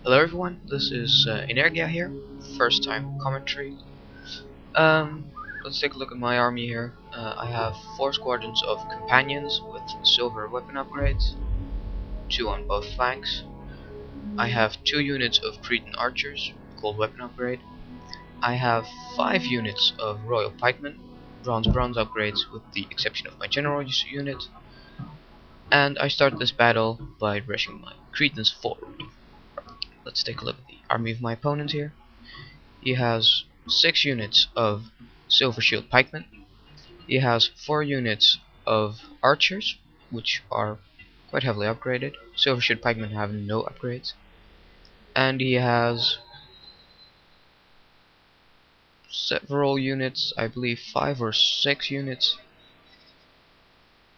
Hello everyone, this is Energya here, first time commentary. Let's take a look at my army here. I have 4 squadrons of companions with silver weapon upgrades, 2 on both flanks. I have 2 units of Cretan archers, gold weapon upgrade. I have 5 units of royal pikemen, bronze upgrades with the exception of my general unit. And I start this battle by rushing my Cretans forward. Let's take a look at the army of my opponent here. He has 6 units of Silver Shield Pikemen. He has 4 units of Archers, which are quite heavily upgraded. Silver Shield Pikemen have no upgrades. And he has several units, I believe 5 or 6 units.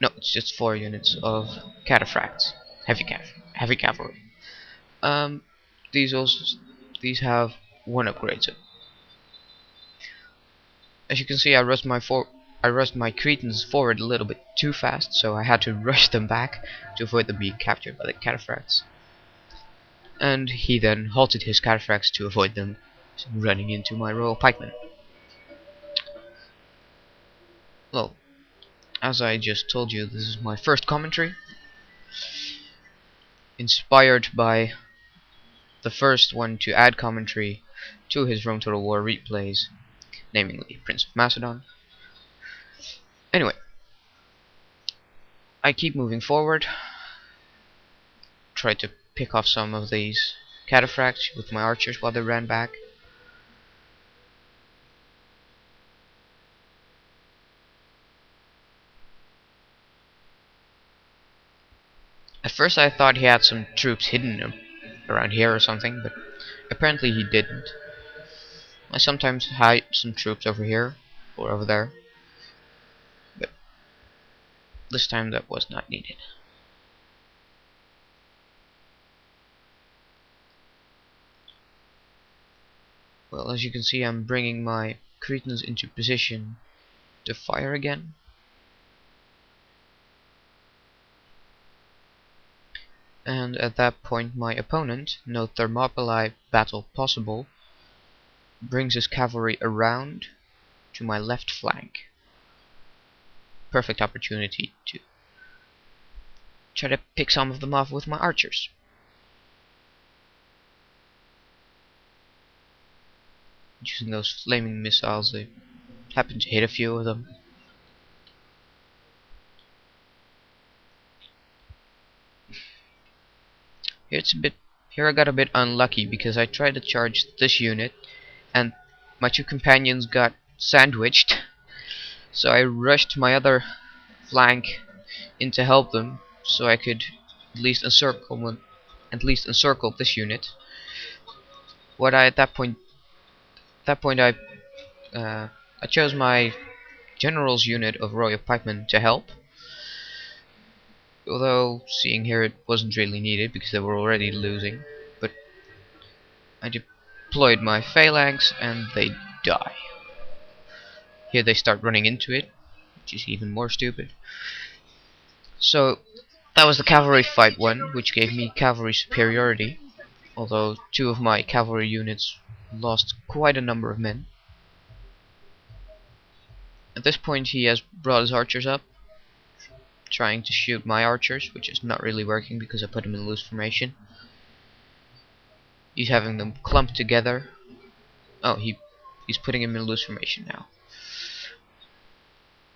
No, it's just 4 units of Cataphracts, heavy cavalry. Um, these also these have 1 upgrade. So as you can see, I rushed my Cretans forward a little bit too fast, so I had to rush them back to avoid them being captured by the Cataphracts. And he then halted his Cataphracts to avoid them running into my Royal Pikemen. Well, as I just told you, this is my first commentary, inspired by the first one to add commentary to his Rome Total War replays, namely Prince of Macedon. Anyway, I keep moving forward, try to pick off some of these Cataphracts with my archers while they ran back. At first I thought he had some troops hidden around here or something, but apparently he didn't. I sometimes hide some troops over here or over there, but this time that was not needed. Well, as you can see, I'm bringing my Cretans into position to fire again. And at that point my opponent, nothermopylaebattlepossible, brings his cavalry around to my left flank. Perfect opportunity to try to pick some of them off with my archers. Using those flaming missiles, they happen to hit a few of them. Here I got a bit unlucky because I tried to charge this unit and my 2 companions got sandwiched. So I rushed my other flank in to help them so I could at least encircle this unit. What I at that point I chose my general's unit of royal pikemen to help. Although seeing here it wasn't really needed because they were already losing, but I deployed my phalanx and they die. Here they start running into it, which is even more stupid. So that was the cavalry fight one, which gave me cavalry superiority, although 2 of my cavalry units lost quite a number of men. At this point he has brought his archers up, trying to shoot my archers, which is not really working because I put them in loose formation. He's having them clump together. Oh, he's putting him in loose formation now.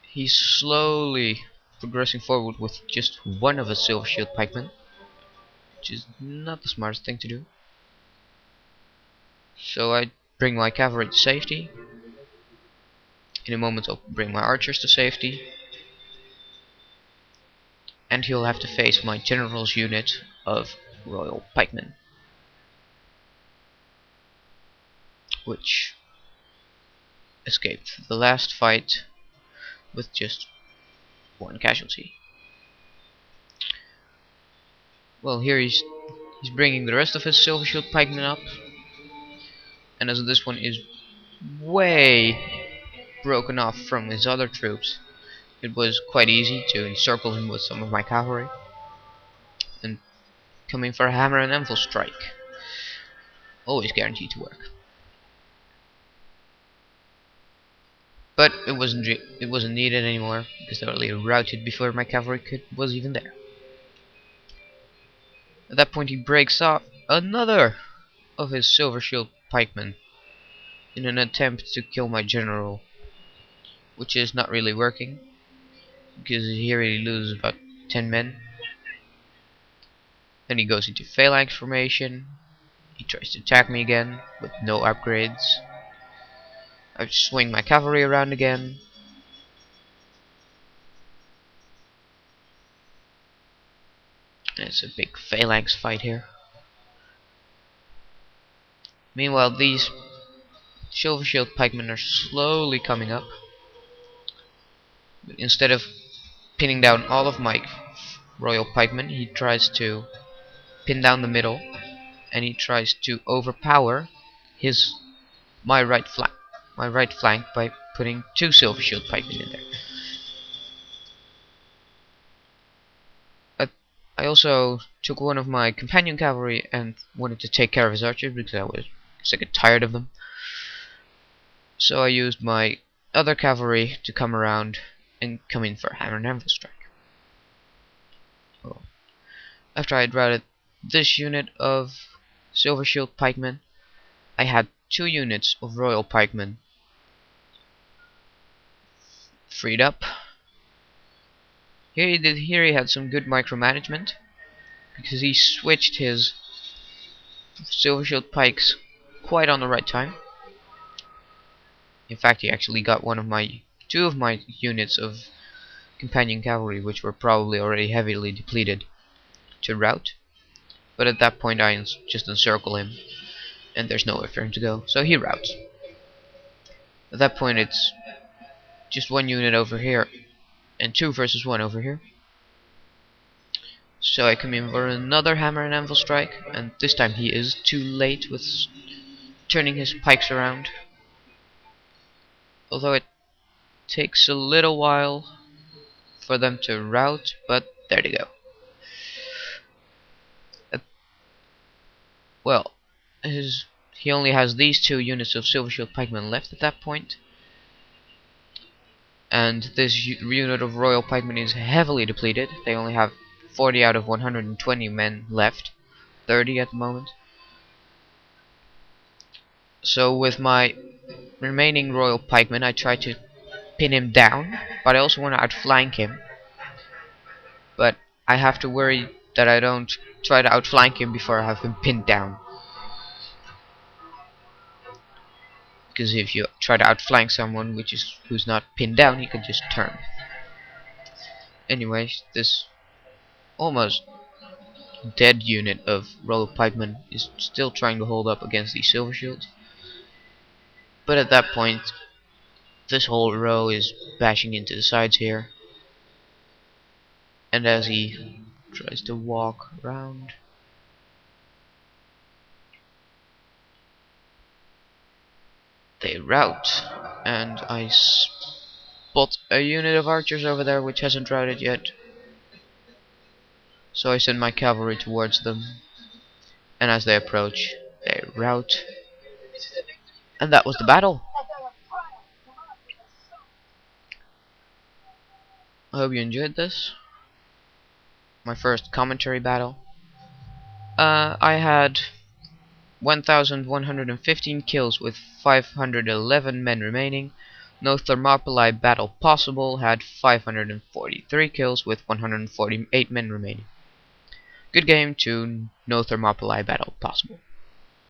He's slowly progressing forward with just 1 of his silver shield pikemen, which is not the smartest thing to do. So I bring my cavalry to safety. In a moment I'll bring my archers to safety. And he'll have to face my general's unit of royal pikemen, which escaped the last fight with just 1 casualty. Well, here he's bringing the rest of his silver shield pikemen up, and as this one is way broken off from his other troops, it was quite easy to encircle him with some of my cavalry and coming for a hammer and anvil strike. always guaranteed to work. But it wasn't needed anymore because they were already routed before my cavalry was even there. At that point, he breaks off another of his silver shield pikemen in an attempt to kill my general, which is not really working because here he loses about 10 men. Then he goes into phalanx formation. He tries to attack me again with no upgrades. I swing my cavalry around again. It's a big phalanx fight here. Meanwhile, these silver shield pikemen are slowly coming up. But instead of pinning down all of my royal pikemen, he tries to pin down the middle, and he tries to overpower his my right flank by putting two silver shield pikemen in there. I also took one of my companion cavalry and wanted to take care of his archers because I was sick and tired of them. So I used my other cavalry to come around and come in for a hammer and anvil strike. Well, after I had routed this unit of silver shield pikemen, I had 2 units of royal pikemen freed up. Here he had some good micromanagement because he switched his silver shield pikes quite on the right time. In fact, he actually got two of my units of companion cavalry, which were probably already heavily depleted, to rout. But at that point I just encircle him, and there's nowhere for him to go, so he routs. At that point it's just 1 unit over here, and 2 versus 1 over here. So I come in for another hammer and anvil strike, and this time he is too late with turning his pikes around. Although it takes a little while for them to rout, but there they go. Well, he only has these 2 units of silver shield pikemen left at that point, and this unit of royal pikemen is heavily depleted. They only have 40 out of 120 men left, 30 at the moment. So with my remaining royal pikemen, I try to pin him down, but I also want to outflank him. But I have to worry that I don't try to outflank him before I have him pinned down. Because if you try to outflank someone who's not pinned down, he could just turn. Anyways, this almost dead unit of royal pikemen is still trying to hold up against these silver shields. But at that point, this whole row is bashing into the sides here. And as he tries to walk around, they rout, and I spot a unit of archers over there which hasn't routed yet. So I send my cavalry towards them, and as they approach, they rout. And that was the battle. I hope you enjoyed this. My first commentary battle. I had 1,115 kills with 511 men remaining. No Thermopylae Battlepossible had 543 kills with 148 men remaining. Good game to No Thermopylae Battlepossible.